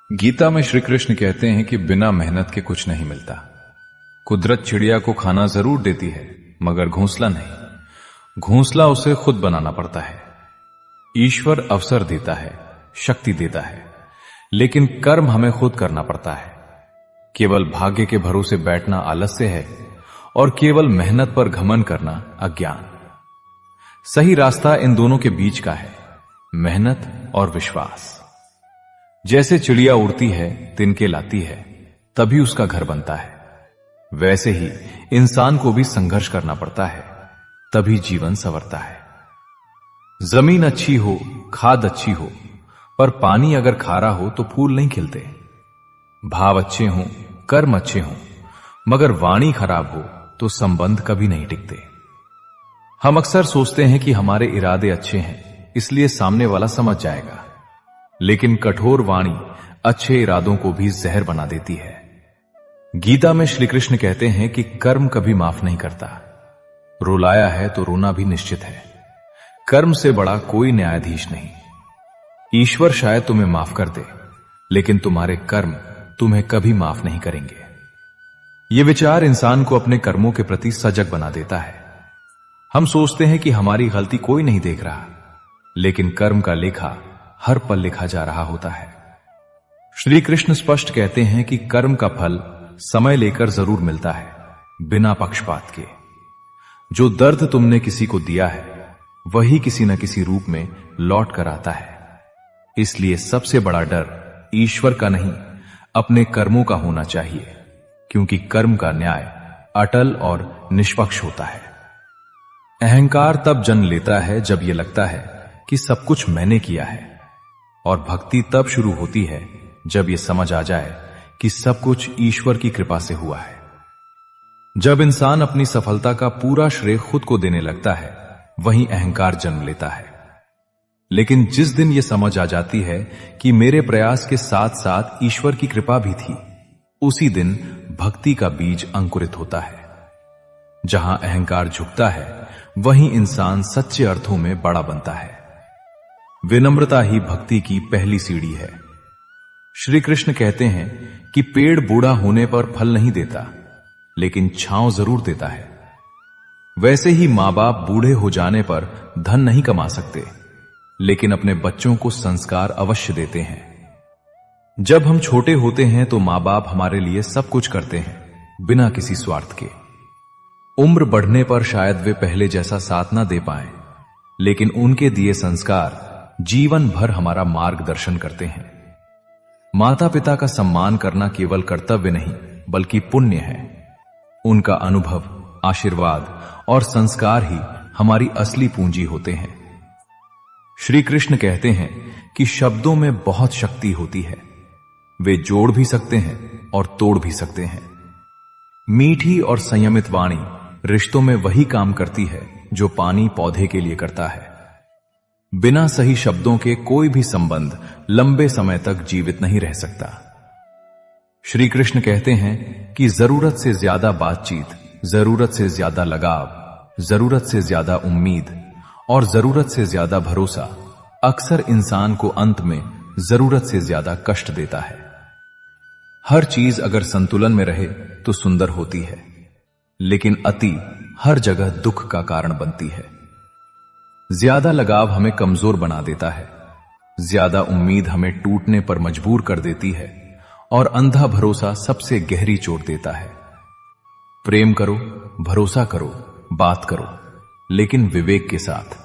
गीता में श्री कृष्ण कहते हैं कि बिना मेहनत के कुछ नहीं मिलता। कुदरत चिड़िया को खाना जरूर देती है, मगर घोंसला नहीं। घोंसला उसे खुद बनाना पड़ता है। ईश्वर अवसर देता है, शक्ति देता है, लेकिन कर्म हमें खुद करना पड़ता है। केवल भाग्य के भरोसे बैठना आलस्य है और केवल मेहनत पर घमंड करना अज्ञान। सही रास्ता इन दोनों के बीच का है, मेहनत और विश्वास। जैसे चिड़िया उड़ती है, तिनके लाती है, तभी उसका घर बनता है, वैसे ही इंसान को भी संघर्ष करना पड़ता है, तभी जीवन संवरता है। जमीन अच्छी हो, खाद अच्छी हो, पर पानी अगर खारा हो तो फूल नहीं खिलते। भाव अच्छे हों, कर्म अच्छे हों, मगर वाणी खराब हो तो संबंध कभी नहीं टिकते। हम अक्सर सोचते हैं कि हमारे इरादे अच्छे हैं, इसलिए सामने वाला समझ जाएगा, लेकिन कठोर वाणी अच्छे इरादों को भी जहर बना देती है। गीता में श्री कृष्ण कहते हैं कि कर्म कभी माफ नहीं करता। रुलाया है तो रोना भी निश्चित है। कर्म से बड़ा कोई न्यायाधीश नहीं। ईश्वर शायद तुम्हें माफ कर दे, लेकिन तुम्हारे कर्म तुम्हें कभी माफ नहीं करेंगे। यह विचार इंसान को अपने कर्मों के प्रति सजग बना देता है। हम सोचते हैं कि हमारी गलती कोई नहीं देख रहा, लेकिन कर्म का लेखा हर पल लिखा जा रहा होता है। श्री कृष्ण स्पष्ट कहते हैं कि कर्म का फल समय लेकर जरूर मिलता है, बिना पक्षपात के। जो दर्द तुमने किसी को दिया है, वही किसी न किसी रूप में लौट कर आता है। इसलिए सबसे बड़ा डर ईश्वर का नहीं, अपने कर्मों का होना चाहिए, क्योंकि कर्म का न्याय अटल और निष्पक्ष होता है। अहंकार तब जन्म लेता है जब यह लगता है कि सब कुछ मैंने किया है, और भक्ति तब शुरू होती है जब यह समझ आ जाए कि सब कुछ ईश्वर की कृपा से हुआ है। जब इंसान अपनी सफलता का पूरा श्रेय खुद को देने लगता है, वहीं अहंकार जन्म लेता है। लेकिन जिस दिन यह समझ आ जाती है कि मेरे प्रयास के साथ साथ ईश्वर की कृपा भी थी, उसी दिन भक्ति का बीज अंकुरित होता है। जहां अहंकार झुकता है, वहीं इंसान सच्चे अर्थों में बड़ा बनता है। विनम्रता ही भक्ति की पहली सीढ़ी है। श्री कृष्ण कहते हैं कि पेड़ बूढ़ा होने पर फल नहीं देता, लेकिन छांव जरूर देता है। वैसे ही मां बाप बूढ़े हो जाने पर धन नहीं कमा सकते, लेकिन अपने बच्चों को संस्कार अवश्य देते हैं। जब हम छोटे होते हैं तो मां बाप हमारे लिए सब कुछ करते हैं, बिना किसी स्वार्थ के। उम्र बढ़ने पर शायद वे पहले जैसा साथ ना दे पाएं, लेकिन उनके दिए संस्कार जीवन भर हमारा मार्गदर्शन करते हैं। माता पिता का सम्मान करना केवल कर्तव्य नहीं, बल्कि पुण्य है। उनका अनुभव, आशीर्वाद और संस्कार ही हमारी असली पूंजी होते हैं। श्री कृष्ण कहते हैं कि शब्दों में बहुत शक्ति होती है। वे जोड़ भी सकते हैं और तोड़ भी सकते हैं। मीठी और संयमित वाणी रिश्तों में वही काम करती है जो पानी पौधे के लिए करता है। बिना सही शब्दों के कोई भी संबंध लंबे समय तक जीवित नहीं रह सकता। श्री कृष्ण कहते हैं कि जरूरत से ज्यादा बातचीत, जरूरत से ज्यादा लगाव, जरूरत से ज्यादा उम्मीद और जरूरत से ज्यादा भरोसा अक्सर इंसान को अंत में जरूरत से ज्यादा कष्ट देता है। हर चीज अगर संतुलन में रहे तो सुंदर होती है, लेकिन अति हर जगह दुख का कारण बनती है। ज्यादा लगाव हमें कमजोर बना देता है, ज्यादा उम्मीद हमें टूटने पर मजबूर कर देती है, और अंधा भरोसा सबसे गहरी चोट देता है। प्रेम करो, भरोसा करो, बात करो, लेकिन विवेक के साथ।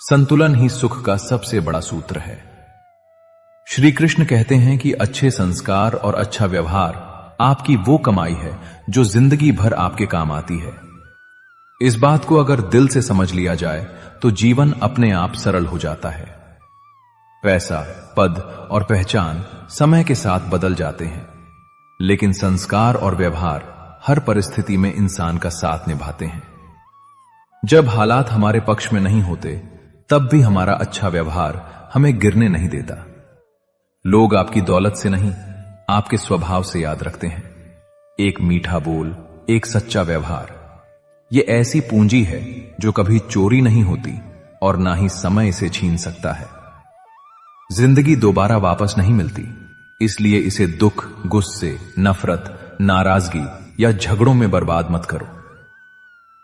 संतुलन ही सुख का सबसे बड़ा सूत्र है। श्री कृष्ण कहते हैं कि अच्छे संस्कार और अच्छा व्यवहार आपकी वो कमाई है जो जिंदगी भर आपके काम आती है। इस बात को अगर दिल से समझ लिया जाए तो जीवन अपने आप सरल हो जाता है। पैसा, पद और पहचान समय के साथ बदल जाते हैं, लेकिन संस्कार और व्यवहार हर परिस्थिति में इंसान का साथ निभाते हैं। जब हालात हमारे पक्ष में नहीं होते, तब भी हमारा अच्छा व्यवहार हमें गिरने नहीं देता। लोग आपकी दौलत से नहीं, आपके स्वभाव से याद रखते हैं। एक मीठा बोल, एक सच्चा व्यवहार, ये ऐसी पूंजी है जो कभी चोरी नहीं होती और ना ही समय इसे छीन सकता है। जिंदगी दोबारा वापस नहीं मिलती, इसलिए इसे दुख, गुस्से, नफरत, नाराजगी या झगड़ों में बर्बाद मत करो।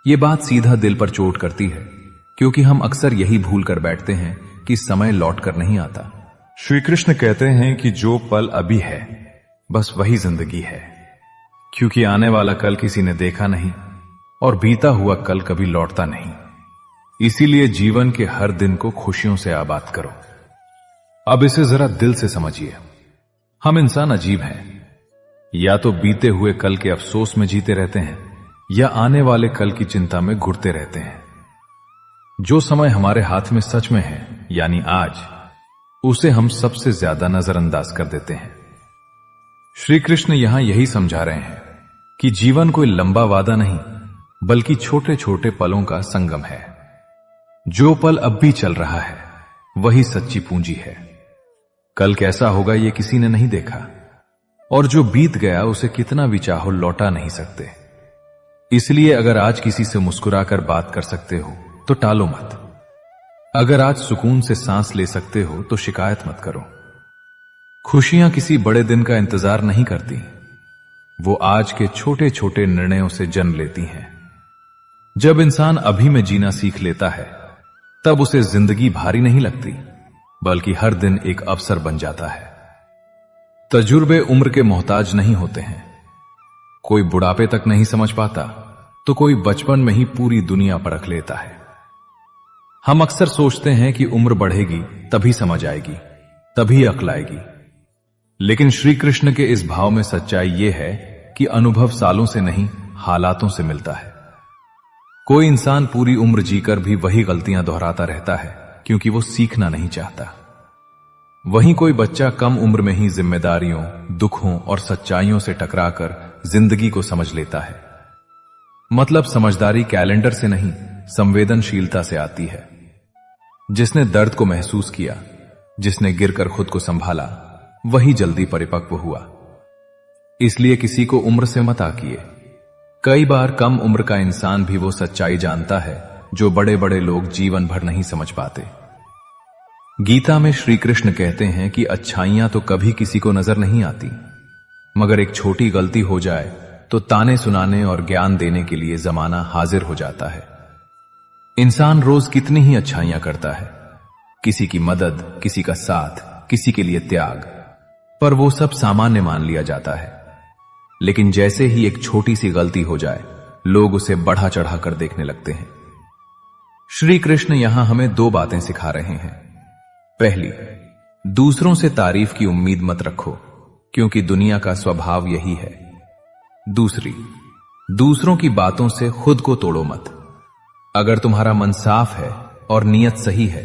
यह बात सीधा दिल पर चोट करती है, क्योंकि हम अक्सर यही भूल कर बैठते हैं कि समय लौट कर नहीं आता। श्री कृष्ण कहते हैं कि जो पल अभी है बस वही जिंदगी है, क्योंकि आने वाला कल किसी ने देखा नहीं और बीता हुआ कल कभी लौटता नहीं। इसीलिए जीवन के हर दिन को खुशियों से आबाद करो। अब इसे जरा दिल से समझिए। हम इंसान अजीब हैं, या तो बीते हुए कल के अफसोस में जीते रहते हैं या आने वाले कल की चिंता में घुटते रहते हैं। जो समय हमारे हाथ में सच में है, यानी आज, उसे हम सबसे ज्यादा नजरअंदाज कर देते हैं। श्री कृष्ण यहां यही समझा रहे हैं कि जीवन कोई लंबा वादा नहीं, बल्कि छोटे छोटे पलों का संगम है। जो पल अब भी चल रहा है वही सच्ची पूंजी है। कल कैसा होगा ये किसी ने नहीं देखा, और जो बीत गया उसे कितना भी चाहो लौटा नहीं सकते। इसलिए अगर आज किसी से मुस्कुराकर बात कर सकते हो तो टालो मत। अगर आज सुकून से सांस ले सकते हो तो शिकायत मत करो। खुशियां किसी बड़े दिन का इंतजार नहीं करती, वो आज के छोटे छोटे निर्णयों से जन्म लेती हैं। जब इंसान अभी में जीना सीख लेता है तब उसे जिंदगी भारी नहीं लगती, बल्कि हर दिन एक अवसर बन जाता है। तजुर्बे उम्र के मोहताज नहीं होते हैं। कोई बुढ़ापे तक नहीं समझ पाता तो कोई बचपन में ही पूरी दुनिया परख लेता है। हम अक्सर सोचते हैं कि उम्र बढ़ेगी तभी समझ आएगी, तभी अक्ल आएगी। लेकिन श्री कृष्ण के इस भाव में सच्चाई यह है कि अनुभव सालों से नहीं, हालातों से मिलता है। कोई इंसान पूरी उम्र जीकर भी वही गलतियां दोहराता रहता है क्योंकि वो सीखना नहीं चाहता। वहीं कोई बच्चा कम उम्र में ही जिम्मेदारियों, दुखों और सच्चाइयों से टकराकर जिंदगी को समझ लेता है। मतलब समझदारी कैलेंडर से नहीं, संवेदनशीलता से आती है। जिसने दर्द को महसूस किया, जिसने गिरकर खुद को संभाला, वही जल्दी परिपक्व हुआ। इसलिए किसी को उम्र से मत आकिए। कई बार कम उम्र का इंसान भी वो सच्चाई जानता है जो बड़े बड़े लोग जीवन भर नहीं समझ पाते। गीता में श्री कृष्ण कहते हैं कि अच्छाइयां तो कभी किसी को नजर नहीं आती, मगर एक छोटी गलती हो जाए तो ताने सुनाने और ज्ञान देने के लिए जमाना हाजिर हो जाता है। इंसान रोज कितनी ही अच्छाइयां करता है, किसी की मदद, किसी का साथ, किसी के लिए त्याग, पर वो सब सामान्य मान लिया जाता है। लेकिन जैसे ही एक छोटी सी गलती हो जाए, लोग उसे बढ़ा चढ़ा कर देखने लगते हैं। श्री कृष्ण यहां हमें दो बातें सिखा रहे हैं। पहली, दूसरों से तारीफ की उम्मीद मत रखो, क्योंकि दुनिया का स्वभाव यही है। दूसरी, दूसरों की बातों से खुद को तोड़ो मत। अगर तुम्हारा मन साफ है और नीयत सही है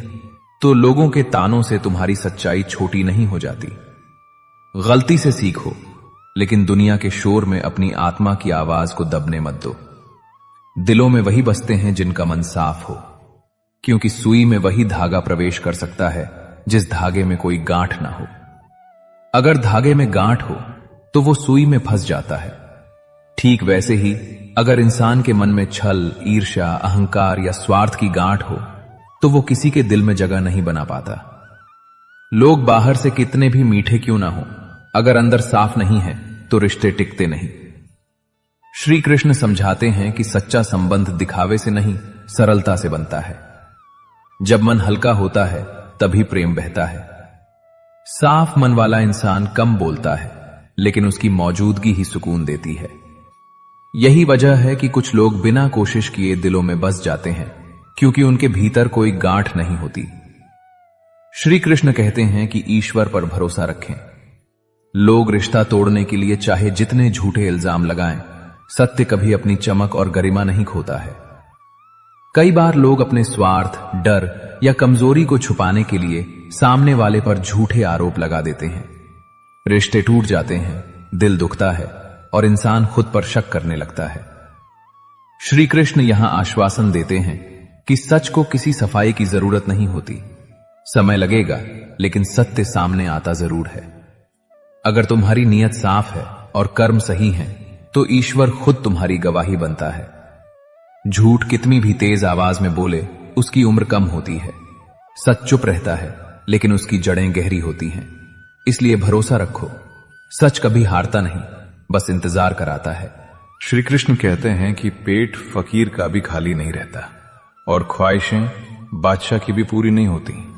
तो लोगों के तानों से तुम्हारी सच्चाई छोटी नहीं हो जाती। गलती से सीखो, लेकिन दुनिया के शोर में अपनी आत्मा की आवाज को दबने मत दो। दिलों में वही बसते हैं जिनका मन साफ हो, क्योंकि सुई में वही धागा प्रवेश कर सकता है जिस धागे में कोई गांठ ना हो। अगर धागे में गांठ हो तो वो सुई में फंस जाता है। ठीक वैसे ही अगर इंसान के मन में छल, ईर्ष्या, अहंकार या स्वार्थ की गांठ हो तो वो किसी के दिल में जगह नहीं बना पाता। लोग बाहर से कितने भी मीठे क्यों ना हो, अगर अंदर साफ नहीं है तो रिश्ते टिकते नहीं। श्री कृष्ण समझाते हैं कि सच्चा संबंध दिखावे से नहीं, सरलता से बनता है। जब मन हल्का होता है तभी प्रेम बहता है। साफ मन वाला इंसान कम बोलता है, लेकिन उसकी मौजूदगी ही सुकून देती है। यही वजह है कि कुछ लोग बिना कोशिश किए दिलों में बस जाते हैं, क्योंकि उनके भीतर कोई गांठ नहीं होती। श्री कृष्ण कहते हैं कि ईश्वर पर भरोसा रखें। लोग रिश्ता तोड़ने के लिए चाहे जितने झूठे इल्जाम लगाएं, सत्य कभी अपनी चमक और गरिमा नहीं खोता है। कई बार लोग अपने स्वार्थ, डर या कमजोरी को छुपाने के लिए सामने वाले पर झूठे आरोप लगा देते हैं। रिश्ते टूट जाते हैं, दिल दुखता है और इंसान खुद पर शक करने लगता है। श्री कृष्ण यहां आश्वासन देते हैं कि सच को किसी सफाई की जरूरत नहीं होती। समय लगेगा, लेकिन सत्य सामने आता जरूर है। अगर तुम्हारी नीयत साफ है और कर्म सही हैं, तो ईश्वर खुद तुम्हारी गवाही बनता है। झूठ कितनी भी तेज आवाज में बोले, उसकी उम्र कम होती है। सच चुप रहता है, लेकिन उसकी जड़ें गहरी होती हैं। इसलिए भरोसा रखो, सच कभी हारता नहीं, बस इंतजार कराता है। श्री कृष्ण कहते हैं कि पेट फकीर का भी खाली नहीं रहता और ख्वाहिशें बादशाह की भी पूरी नहीं होती।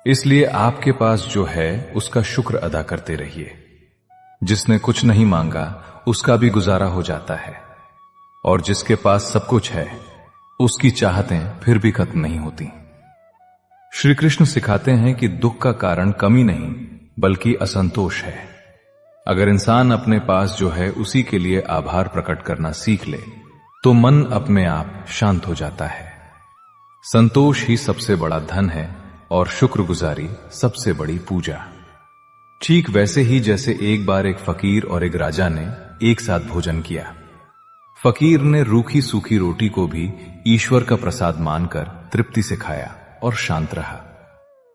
इसलिए आपके पास जो है उसका शुक्र अदा करते रहिए। जिसने कुछ नहीं मांगा उसका भी गुजारा हो जाता है, और जिसके पास सब कुछ है उसकी चाहतें फिर भी खत्म नहीं होती। श्री कृष्ण सिखाते हैं कि दुख का कारण कमी नहीं बल्कि असंतोष है। अगर इंसान अपने पास जो है उसी के लिए आभार प्रकट करना सीख ले तो मन अपने आप शांत हो जाता है। संतोष ही सबसे बड़ा धन है और शुक्रगुजारी सबसे बड़ी पूजा। ठीक वैसे ही जैसे एक बार एक फकीर और एक राजा ने एक साथ भोजन किया। फकीर ने रूखी सूखी रोटी को भी ईश्वर का प्रसाद मानकर तृप्ति से खाया और शांत रहा,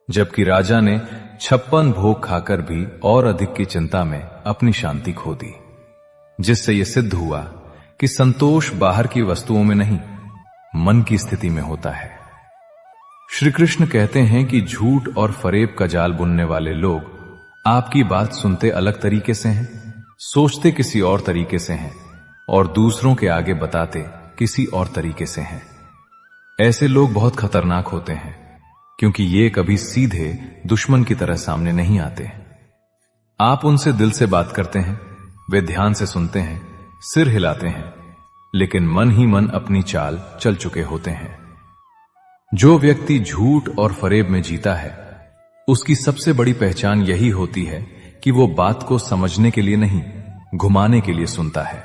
जबकि राजा ने 56 भोग खाकर भी और अधिक की चिंता में अपनी शांति खो दी। जिससे यह सिद्ध हुआ कि संतोष बाहर की वस्तुओं में नहीं, मन की स्थिति में होता है। श्री कृष्ण कहते हैं कि झूठ और फरेब का जाल बुनने वाले लोग आपकी बात सुनते अलग तरीके से हैं, सोचते किसी और तरीके से हैं और दूसरों के आगे बताते किसी और तरीके से हैं। ऐसे लोग बहुत खतरनाक होते हैं क्योंकि ये कभी सीधे दुश्मन की तरह सामने नहीं आते। आप उनसे दिल से बात करते हैं, वे ध्यान से सुनते हैं, सिर हिलाते हैं, लेकिन मन ही मन अपनी चाल चल चुके होते हैं। जो व्यक्ति झूठ और फरेब में जीता है उसकी सबसे बड़ी पहचान यही होती है कि वो बात को समझने के लिए नहीं, घुमाने के लिए सुनता है,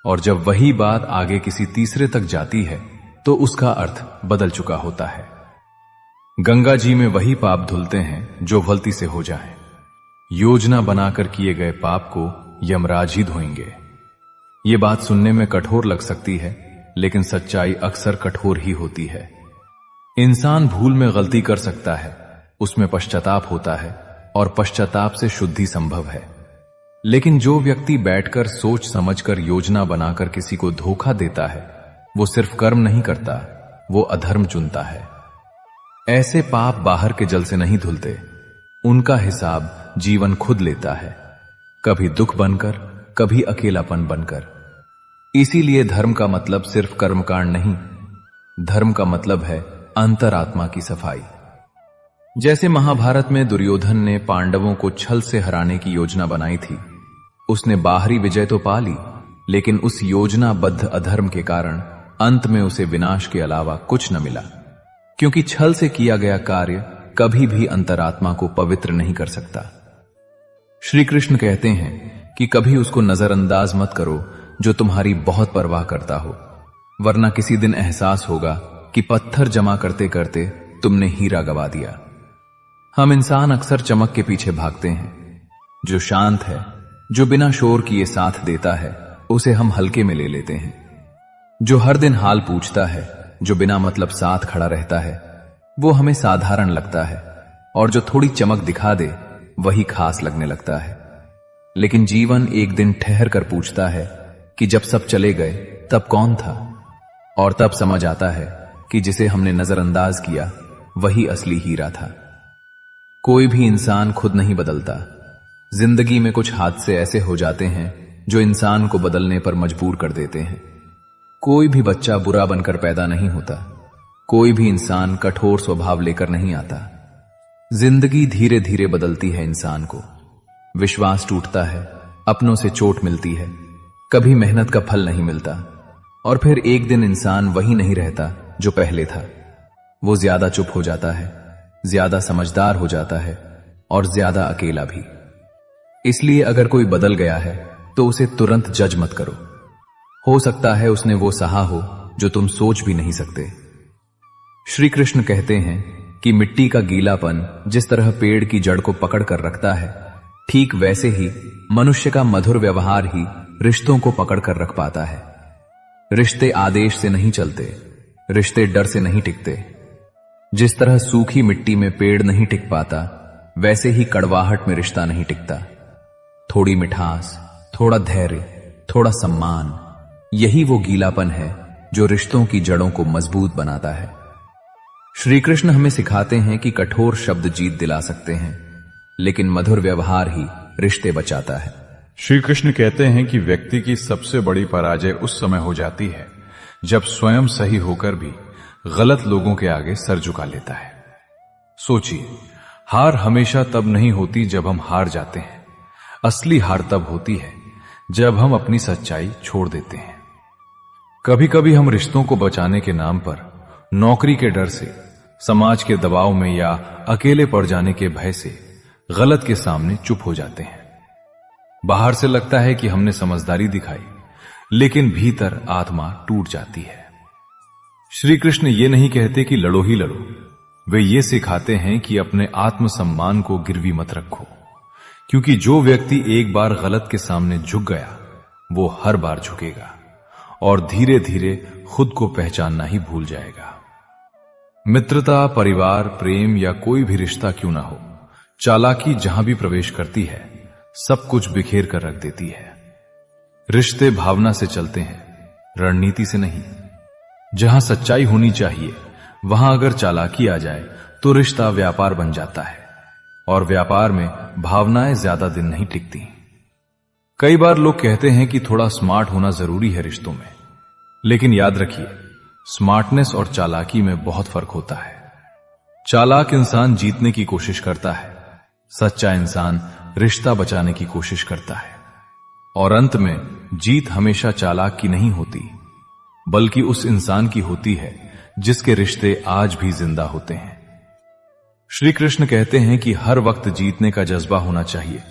और जब वही बात आगे किसी तीसरे तक जाती है तो उसका अर्थ बदल चुका होता है। गंगा जी में वही पाप धुलते हैं जो गलती से हो जाए। योजना बनाकर किए गए पाप को यमराज ही धोएंगे। ये बात सुनने में कठोर लग सकती है, लेकिन सच्चाई अक्सर कठोर ही होती है। इंसान भूल में गलती कर सकता है, उसमें पश्चाताप होता है और पश्चाताप से शुद्धि संभव है। लेकिन जो व्यक्ति बैठकर सोच समझकर योजना बनाकर किसी को धोखा देता है, वो सिर्फ कर्म नहीं करता, वो अधर्म चुनता है। ऐसे पाप बाहर के जल से नहीं धुलते, उनका हिसाब जीवन खुद लेता है, कभी दुख बनकर, कभी अकेलापन बनकर। इसीलिए धर्म का मतलब सिर्फ कर्मकांड नहीं, धर्म का मतलब है अंतरात्मा की सफाई। जैसे महाभारत में दुर्योधन ने पांडवों को छल से हराने की योजना बनाई थी। उसने बाहरी विजय तो पा ली, लेकिन उस योजनाबद्ध अधर्म के कारण अंत में उसे विनाश के अलावा कुछ न मिला, क्योंकि छल से किया गया कार्य कभी भी अंतरात्मा को पवित्र नहीं कर सकता। श्री कृष्ण कहते हैं कि कभी उसको नजरअंदाज मत करो जो तुम्हारी बहुत परवाह करता हो, वरना किसी दिन एहसास होगा कि पत्थर जमा करते करते तुमने हीरा गवा दिया। हम इंसान अक्सर चमक के पीछे भागते हैं। जो शांत है, जो बिना शोर किए साथ देता है, उसे हम हल्के में ले लेते हैं। जो हर दिन हाल पूछता है, जो बिना मतलब साथ खड़ा रहता है, वो हमें साधारण लगता है, और जो थोड़ी चमक दिखा दे वही खास लगने लगता है। लेकिन जीवन एक दिन ठहर कर पूछता है कि जब सब चले गए तब कौन था, और तब समझ आता है कि जिसे हमने नजरअंदाज किया वही असली हीरा था। कोई भी इंसान खुद नहीं बदलता। जिंदगी में कुछ हादसे ऐसे हो जाते हैं जो इंसान को बदलने पर मजबूर कर देते हैं। कोई भी बच्चा बुरा बनकर पैदा नहीं होता, कोई भी इंसान कठोर स्वभाव लेकर नहीं आता। जिंदगी धीरे धीरे बदलती है इंसान को। विश्वास टूटता है, अपनों से चोट मिलती है, कभी मेहनत का फल नहीं मिलता, और फिर एक दिन इंसान वही नहीं रहता जो पहले था। वो ज्यादा चुप हो जाता है, ज्यादा समझदार हो जाता है और ज्यादा अकेला भी। इसलिए अगर कोई बदल गया है तो उसे तुरंत जज मत करो। हो सकता है उसने वो सहा हो जो तुम सोच भी नहीं सकते। श्री कृष्ण कहते हैं कि मिट्टी का गीलापन जिस तरह पेड़ की जड़ को पकड़ कर रखता है, ठीक वैसे ही मनुष्य का मधुर व्यवहार ही रिश्तों को पकड़ कर रख पाता है। रिश्ते आदेश से नहीं चलते, रिश्ते डर से नहीं टिकते। जिस तरह सूखी मिट्टी में पेड़ नहीं टिक पाता, वैसे ही कड़वाहट में रिश्ता नहीं टिकता। थोड़ी मिठास, थोड़ा धैर्य, थोड़ा सम्मान, यही वो गीलापन है जो रिश्तों की जड़ों को मजबूत बनाता है। श्री कृष्ण हमें सिखाते हैं कि कठोर शब्द जीत दिला सकते हैं, लेकिन मधुर व्यवहार ही रिश्ते बचाता है। श्री कृष्ण कहते हैं कि व्यक्ति की सबसे बड़ी पराजय उस समय हो जाती है जब स्वयं सही होकर भी गलत लोगों के आगे सर झुका लेता है। सोचिए, हार हमेशा तब नहीं होती जब हम हार जाते हैं। असली हार तब होती है जब हम अपनी सच्चाई छोड़ देते हैं। कभी कभी हम रिश्तों को बचाने के नाम पर, नौकरी के डर से, समाज के दबाव में या अकेले पड़ जाने के भय से गलत के सामने चुप हो जाते हैं। बाहर से लगता है कि हमने समझदारी दिखाई, लेकिन भीतर आत्मा टूट जाती है। श्री कृष्ण ये नहीं कहते कि लड़ो ही लड़ो, वे ये सिखाते हैं कि अपने आत्मसम्मान को गिरवी मत रखो, क्योंकि जो व्यक्ति एक बार गलत के सामने झुक गया वो हर बार झुकेगा और धीरे धीरे खुद को पहचानना ही भूल जाएगा। मित्रता, परिवार, प्रेम या कोई भी रिश्ता क्यों ना हो, चालाकी जहां भी प्रवेश करती है सब कुछ बिखेर कर रख देती है। रिश्ते भावना से चलते हैं, रणनीति से नहीं। जहां सच्चाई होनी चाहिए वहां अगर चालाकी आ जाए तो रिश्ता व्यापार बन जाता है, और व्यापार में भावनाएं ज्यादा दिन नहीं टिकती। कई बार लोग कहते हैं कि थोड़ा स्मार्ट होना जरूरी है रिश्तों में, लेकिन याद रखिए, स्मार्टनेस और चालाकी में बहुत फर्क होता है। चालाक इंसान जीतने की कोशिश करता है, सच्चा इंसान रिश्ता बचाने की कोशिश करता है, और अंत में जीत हमेशा चालाक की नहीं होती, बल्कि उस इंसान की होती है जिसके रिश्ते आज भी जिंदा होते हैं। श्री कृष्ण कहते हैं कि हर वक्त जीतने का जज्बा होना चाहिए,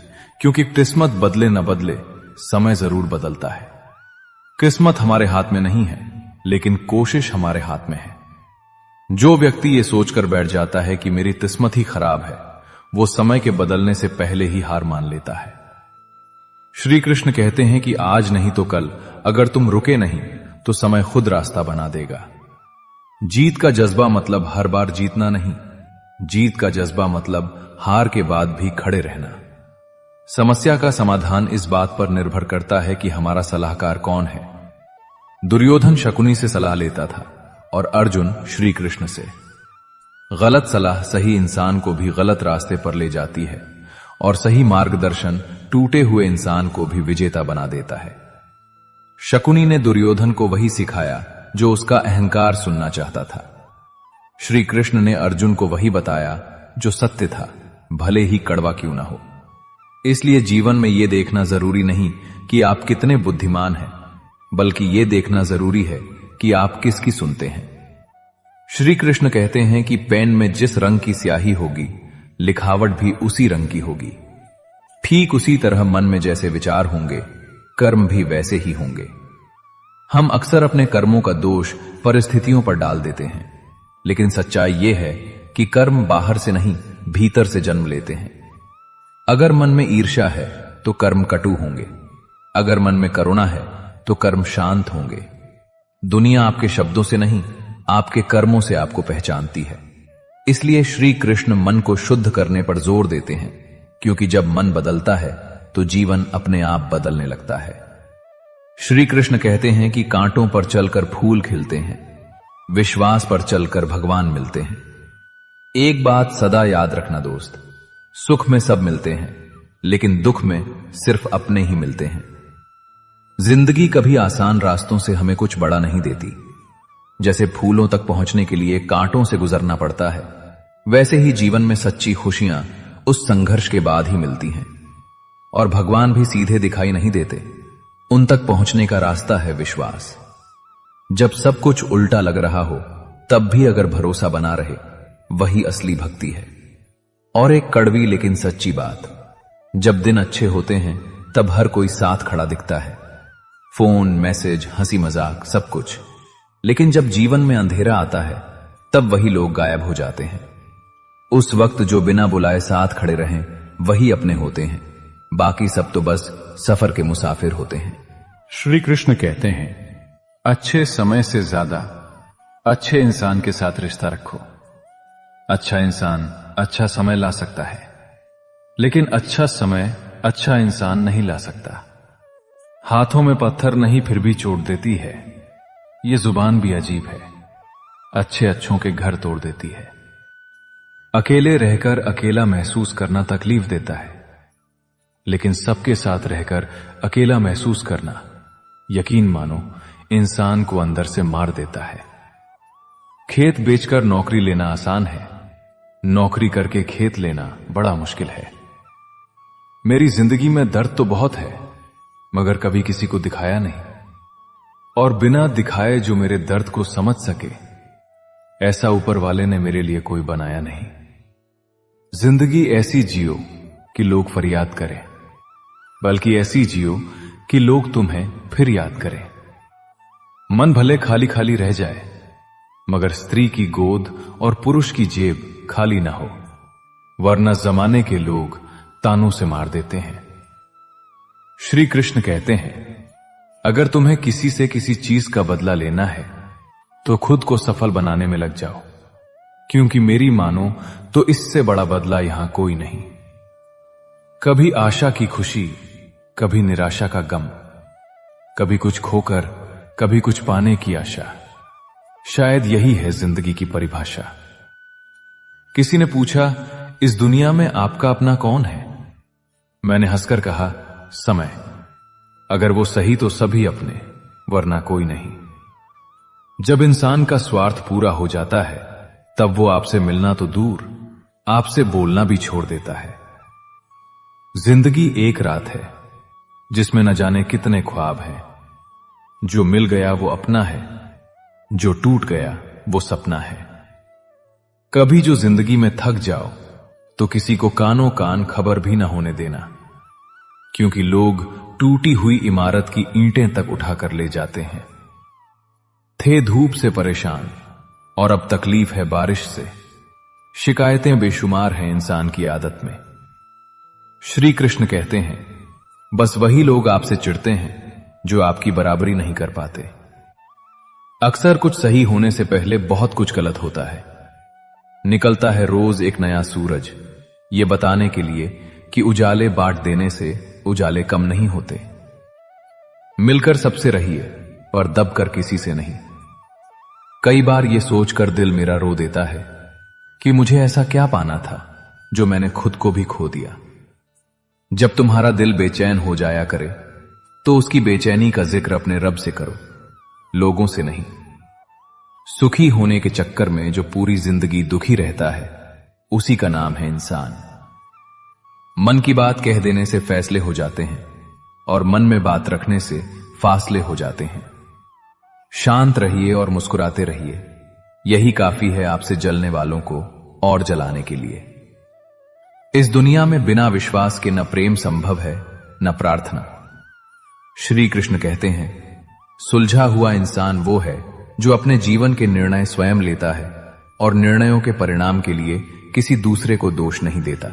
क्योंकि किस्मत बदले न बदले समय जरूर बदलता है। किस्मत हमारे हाथ में नहीं है, लेकिन कोशिश हमारे हाथ में है। जो व्यक्ति ये सोचकर बैठ जाता है कि मेरी किस्मत ही खराब है, वो समय के बदलने से पहले ही हार मान लेता है। श्री कृष्ण कहते हैं कि आज नहीं तो कल अगर तुम रुके नहीं तो समय खुद रास्ता बना देगा। जीत का जज्बा मतलब हर बार जीतना नहीं, जीत का जज्बा मतलब हार के बाद भी खड़े रहना। समस्या का समाधान इस बात पर निर्भर करता है कि हमारा सलाहकार कौन है। दुर्योधन शकुनी से सलाह लेता था और अर्जुन श्री कृष्ण से। गलत सलाह सही इंसान को भी गलत रास्ते पर ले जाती है, और सही मार्गदर्शन टूटे हुए इंसान को भी विजेता बना देता है। शकुनी ने दुर्योधन को वही सिखाया जो उसका अहंकार सुनना चाहता था। श्री कृष्ण ने अर्जुन को वही बताया जो सत्य था, भले ही कड़वा क्यों ना हो। इसलिए जीवन में यह देखना जरूरी नहीं कि आप कितने बुद्धिमान हैं, बल्कि यह देखना जरूरी है कि आप किसकी सुनते हैं। श्री कृष्ण कहते हैं कि पेन में जिस रंग की स्याही होगी, लिखावट भी उसी रंग की होगी। ठीक उसी तरह मन में जैसे विचार होंगे, कर्म भी वैसे ही होंगे। हम अक्सर अपने कर्मों का दोष परिस्थितियों पर डाल देते हैं, लेकिन सच्चाई यह है कि कर्म बाहर से नहीं, भीतर से जन्म लेते हैं। अगर मन में ईर्ष्या है तो कर्म कटु होंगे, अगर मन में करुणा है तो कर्म शांत होंगे। दुनिया आपके शब्दों से नहीं, आपके कर्मों से आपको पहचानती है। इसलिए श्री कृष्ण मन को शुद्ध करने पर जोर देते हैं, क्योंकि जब मन बदलता है तो जीवन अपने आप बदलने लगता है। श्री कृष्ण कहते हैं कि कांटों पर चलकर फूल खिलते हैं, विश्वास पर चलकर भगवान मिलते हैं। एक बात सदा याद रखना दोस्त, सुख में सब मिलते हैं, लेकिन दुख में सिर्फ अपने ही मिलते हैं। जिंदगी कभी आसान रास्तों से हमें कुछ बड़ा नहीं देती। जैसे फूलों तक पहुंचने के लिए कांटों से गुजरना पड़ता है, वैसे ही जीवन में सच्ची खुशियां उस संघर्ष के बाद ही मिलती हैं। और भगवान भी सीधे दिखाई नहीं देते, उन तक पहुंचने का रास्ता है विश्वास। जब सब कुछ उल्टा लग रहा हो, तब भी अगर भरोसा बना रहे, वही असली भक्ति है। और एक कड़वी लेकिन सच्ची बात, जब दिन अच्छे होते हैं तब हर कोई साथ खड़ा दिखता है, फोन, मैसेज, हंसी मजाक, सब कुछ। लेकिन जब जीवन में अंधेरा आता है तब वही लोग गायब हो जाते हैं। उस वक्त जो बिना बुलाए साथ खड़े रहें वही अपने होते हैं, बाकी सब तो बस सफर के मुसाफिर होते हैं। श्री कृष्ण कहते हैं, अच्छे समय से ज्यादा अच्छे इंसान के साथ रिश्ता रखो। अच्छा इंसान अच्छा समय ला सकता है, लेकिन अच्छा समय अच्छा इंसान नहीं ला सकता। हाथों में पत्थर नहीं फिर भी चोट देती है, ये जुबान भी अजीब है, अच्छे अच्छों के घर तोड़ देती है। अकेले रहकर अकेला महसूस करना तकलीफ देता है, लेकिन सबके साथ रहकर अकेला महसूस करना, यकीन मानो, इंसान को अंदर से मार देता है। खेत बेचकर नौकरी लेना आसान है, नौकरी करके खेत लेना बड़ा मुश्किल है। मेरी जिंदगी में दर्द तो बहुत है, मगर कभी किसी को दिखाया नहीं, और बिना दिखाए जो मेरे दर्द को समझ सके, ऐसा ऊपर वाले ने मेरे लिए कोई बनाया नहीं। जिंदगी ऐसी जियो कि लोग फरियाद करें, बल्कि ऐसी जियो कि लोग तुम्हें फिर याद करें। मन भले खाली खाली रह जाए, मगर स्त्री की गोद और पुरुष की जेब खाली ना हो, वरना जमाने के लोग तानों से मार देते हैं। श्री कृष्ण कहते हैं, अगर तुम्हें किसी से किसी चीज का बदला लेना है तो खुद को सफल बनाने में लग जाओ, क्योंकि मेरी मानो तो इससे बड़ा बदला यहां कोई नहीं। कभी आशा की खुशी, कभी निराशा का गम, कभी कुछ खोकर कभी कुछ पाने की आशा, शायद यही है जिंदगी की परिभाषा। किसी ने पूछा, इस दुनिया में आपका अपना कौन है? मैंने हंसकर कहा, समय। अगर वो सही तो सभी अपने, वरना कोई नहीं। जब इंसान का स्वार्थ पूरा हो जाता है, तब वो आपसे मिलना तो दूर, आपसे बोलना भी छोड़ देता है। जिंदगी एक रात है जिसमें न जाने कितने ख्वाब हैं। जो मिल गया वो अपना है, जो टूट गया वो सपना है। कभी जो जिंदगी में थक जाओ तो किसी को कानों कान खबर भी न होने देना, क्योंकि लोग टूटी हुई इमारत की ईंटें तक उठाकर ले जाते हैं। थे धूप से परेशान और अब तकलीफ है बारिश से। शिकायतें बेशुमार हैं इंसान की आदत में। श्री कृष्ण कहते हैं, बस वही लोग आपसे चिढ़ते हैं जो आपकी बराबरी नहीं कर पाते। अक्सर कुछ सही होने से पहले बहुत कुछ गलत होता है। निकलता है रोज एक नया सूरज, ये बताने के लिए कि उजाले बांट देने से उजाले कम नहीं होते। मिलकर सबसे रहिए, पर दबकर किसी से नहीं। कई बार ये सोचकर दिल मेरा रो देता है कि मुझे ऐसा क्या पाना था जो मैंने खुद को भी खो दिया। जब तुम्हारा दिल बेचैन हो जाया करे तो उसकी बेचैनी का जिक्र अपने रब से करो, लोगों से नहीं। सुखी होने के चक्कर में जो पूरी जिंदगी दुखी रहता है, उसी का नाम है इंसान। मन की बात कह देने से फैसले हो जाते हैं, और मन में बात रखने से फासले हो जाते हैं। शांत रहिए और मुस्कुराते रहिए, यही काफी है आपसे जलने वालों को और जलाने के लिए। इस दुनिया में बिना विश्वास के न प्रेम संभव है, न प्रार्थना। श्री कृष्ण कहते हैं, सुलझा हुआ इंसान वो है जो अपने जीवन के निर्णय स्वयं लेता है और निर्णयों के परिणाम के लिए किसी दूसरे को दोष नहीं देता।